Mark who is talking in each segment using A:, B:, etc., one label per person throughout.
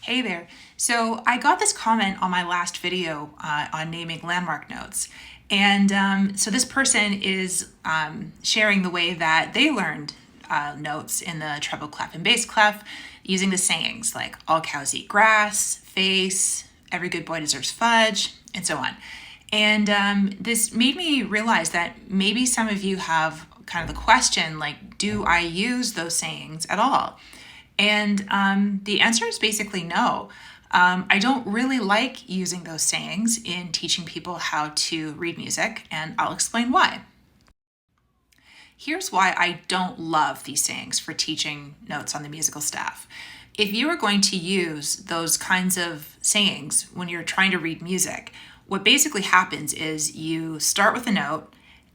A: Hey there. So I got this comment on my last video on naming landmark notes. And so this person is sharing the way that they learned notes in the treble clef and bass clef using the sayings like all cows eat grass, face, every good boy deserves fudge, and so on. And this made me realize that maybe some of you have kind of the question like, do I use those sayings at all? And the answer is basically no. I don't really like using those sayings in teaching people how to read music, and I'll explain why. Here's why I don't love these sayings for teaching notes on the musical staff. If you are going to use those kinds of sayings when you're trying to read music, what basically happens is you start with a note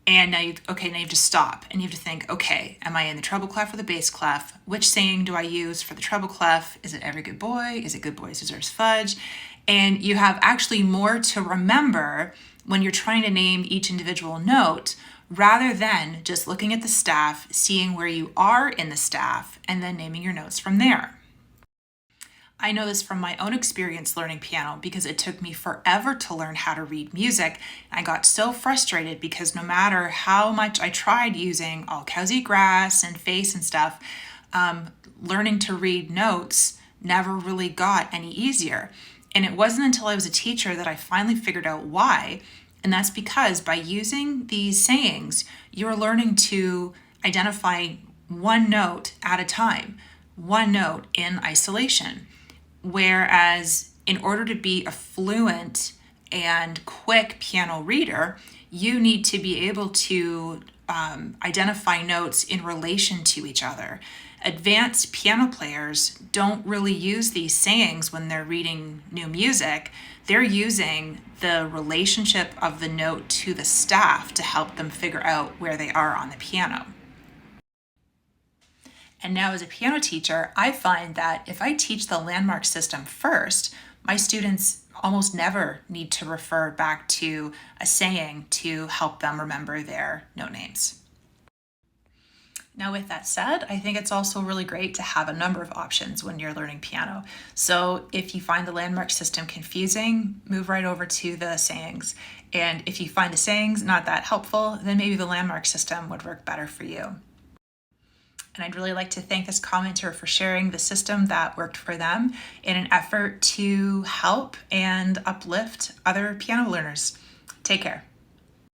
A: and now you have to stop and you have to think, okay, am I in the treble clef or the bass clef? Which saying do I use for the treble clef? Is it every good boy? Is it good boy deserves fudge? And you have actually more to remember when you're trying to name each individual note rather than just looking at the staff, seeing where you are in the staff, and then naming your notes from there. I know this from my own experience learning piano because it took me forever to learn how to read music. I got so frustrated because no matter how much I tried using all cows eat grass and face and stuff, learning to read notes never really got any easier. And it wasn't until I was a teacher that I finally figured out why. And that's because by using these sayings, you're learning to identify one note at a time, one note in isolation. Whereas in order to be a fluent and quick piano reader, you need to be able to identify notes in relation to each other. Advanced piano players don't really use these sayings when they're reading new music. They're using the relationship of the note to the staff to help them figure out where they are on the piano. And now as a piano teacher, I find that if I teach the landmark system first, my students almost never need to refer back to a saying to help them remember their note names. Now with that said, I think it's also really great to have a number of options when you're learning piano. So if you find the landmark system confusing, move right over to the sayings. And if you find the sayings not that helpful, then maybe the landmark system would work better for you. And I'd really like to thank this commenter for sharing the system that worked for them in an effort to help and uplift other piano learners. Take care.